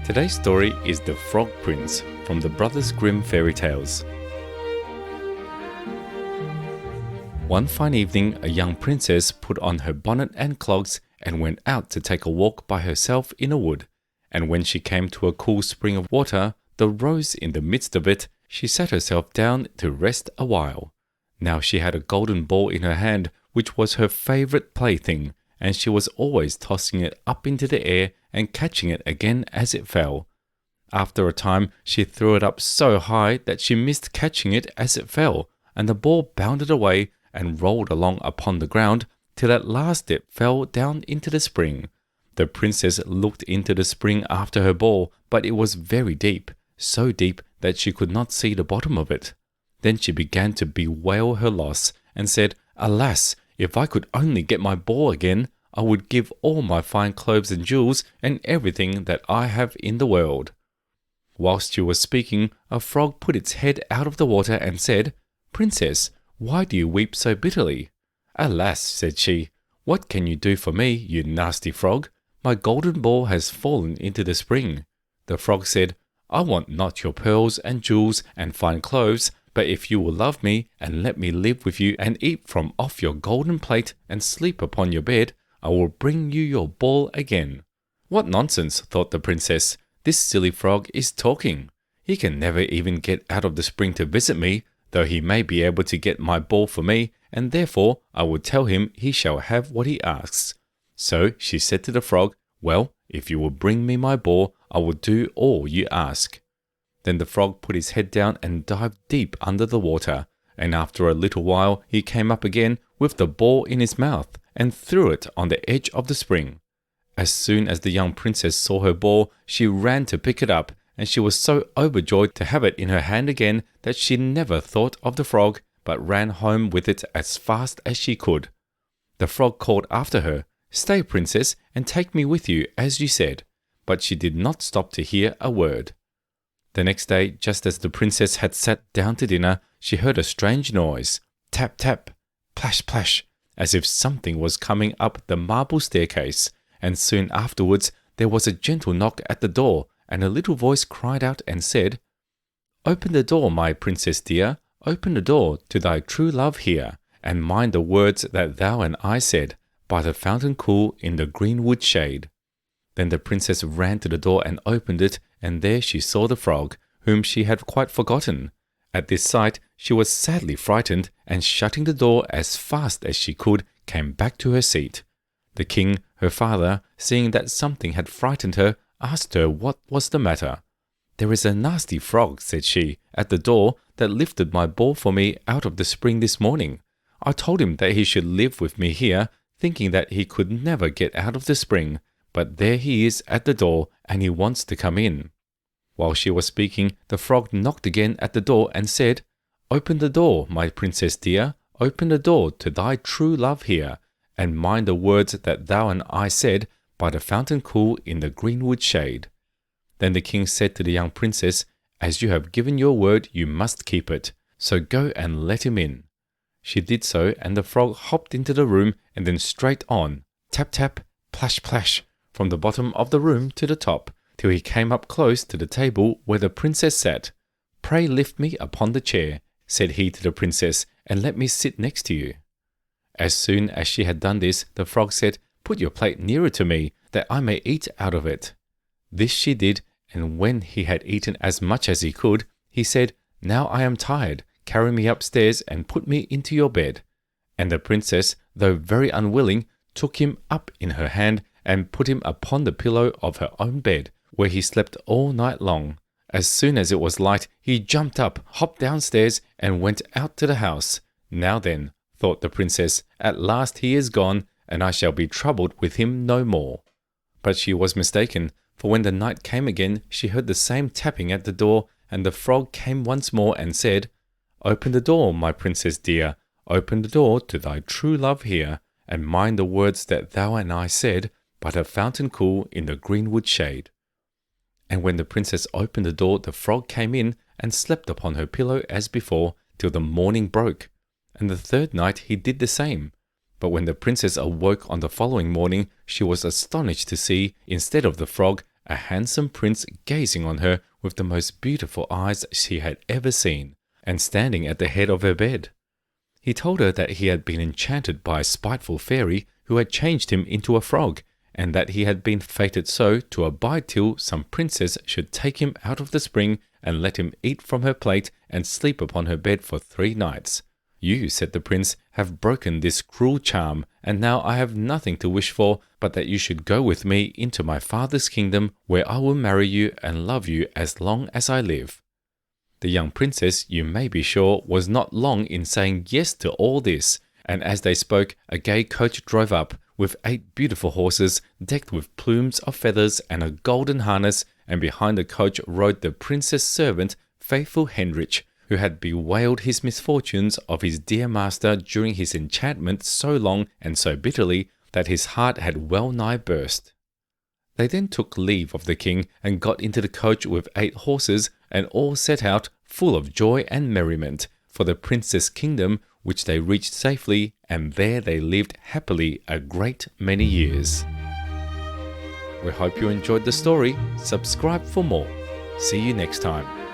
Today's story is The Frog Prince from the Brothers Grimm fairy tales. One fine evening, a young princess put on her bonnet and clogs and went out to take a walk by herself in a wood. And when she came to a cool spring of water, the rose in the midst of it, she sat herself down to rest a while. Now she had a golden ball in her hand, which was her favourite plaything, and she was always tossing it up into the air and catching it again as it fell. After a time, she threw it up so high that she missed catching it as it fell, and the ball bounded away and rolled along upon the ground, till at last it fell down into the spring. The princess looked into the spring after her ball, but it was very deep, so deep that she could not see the bottom of it. Then she began to bewail her loss, and said, "Alas, if I could only get my ball again, I would give all my fine clothes and jewels and everything that I have in the world." Whilst she was speaking, a frog put its head out of the water and said, "Princess, why do you weep so bitterly?" "Alas," said she, "what can you do for me, you nasty frog? My golden ball has fallen into the spring." The frog said, "I want not your pearls and jewels and fine clothes, but if you will love me and let me live with you and eat from off your golden plate and sleep upon your bed, I will bring you your ball again." "What nonsense," thought the princess. "This silly frog is talking. He can never even get out of the spring to visit me, though he may be able to get my ball for me, and therefore I will tell him he shall have what he asks." So she said to the frog, "Well, if you will bring me my ball, I will do all you ask." Then the frog put his head down and dived deep under the water, and after a little while he came up again with the ball in his mouth and threw it on the edge of the spring. As soon as the young princess saw her ball, she ran to pick it up, and she was so overjoyed to have it in her hand again that she never thought of the frog, but ran home with it as fast as she could. The frog called after her, "Stay, princess, and take me with you, as you said." But she did not stop to hear a word. The next day, just as the princess had sat down to dinner, she heard a strange noise, tap, tap, plash, plash, as if something was coming up the marble staircase, and soon afterwards there was a gentle knock at the door, and a little voice cried out and said, "Open the door, my princess dear, open the door to thy true love here, and mind the words that thou and I said, by the fountain cool in the greenwood shade." Then the princess ran to the door and opened it, and there she saw the frog, whom she had quite forgotten. At this sight she was sadly frightened, and shutting the door as fast as she could, came back to her seat. The king, her father, seeing that something had frightened her, asked her what was the matter. "There is a nasty frog," said she, "at the door that lifted my ball for me out of the spring this morning. I told him that he should live with me here, thinking that he could never get out of the spring. But there he is at the door, and he wants to come in." While she was speaking, the frog knocked again at the door and said, "Open the door, my princess dear, open the door to thy true love here, and mind the words that thou and I said, by the fountain cool in the greenwood shade." Then the king said to the young princess, "As you have given your word, you must keep it, so go and let him in." She did so, and the frog hopped into the room, and then straight on, tap, tap, plash, plash, from the bottom of the room to the top, till he came up close to the table where the princess sat. "Pray lift me upon the chair," said he to the princess, "and let me sit next to you." As soon as she had done this, the frog said, "Put your plate nearer to me, that I may eat out of it." This she did, and when he had eaten as much as he could, he said, "Now I am tired, carry me upstairs and put me into your bed." And the princess, though very unwilling, took him up in her hand and put him upon the pillow of her own bed, where he slept all night long. As soon as it was light, he jumped up, hopped downstairs, and went out to the house. "Now then," thought the princess, "at last he is gone, and I shall be troubled with him no more." But she was mistaken, for when the night came again, she heard the same tapping at the door, and the frog came once more and said, "Open the door, my princess dear, open the door to thy true love here, and mind the words that thou and I said, by the fountain cool in the greenwood shade." And when the princess opened the door, the frog came in and slept upon her pillow as before, till the morning broke. And the third night he did the same. But when the princess awoke on the following morning, she was astonished to see, instead of the frog, a handsome prince gazing on her with the most beautiful eyes she had ever seen, and standing at the head of her bed. He told her that he had been enchanted by a spiteful fairy who had changed him into a frog, and that he had been fated so to abide till some princess should take him out of the spring and let him eat from her plate and sleep upon her bed for 3 nights. You, said the prince, have broken this cruel charm, and now I have nothing to wish for but that you should go with me into my father's kingdom, where I will marry you and love you as long as I live. The young princess, you may be sure, was not long in saying yes to all this, and as they spoke, a gay coach drove up, with 8 beautiful horses, decked with plumes of feathers and a golden harness, and behind the coach rode the prince's servant, faithful Heinrich, who had bewailed his misfortunes of his dear master during his enchantment so long and so bitterly that his heart had well nigh burst. They then took leave of the king and got into the coach with 8 horses, and all set out, full of joy and merriment, for the prince's kingdom, which they reached safely, and there they lived happily a great many years. We hope you enjoyed the story. Subscribe for more. See you next time.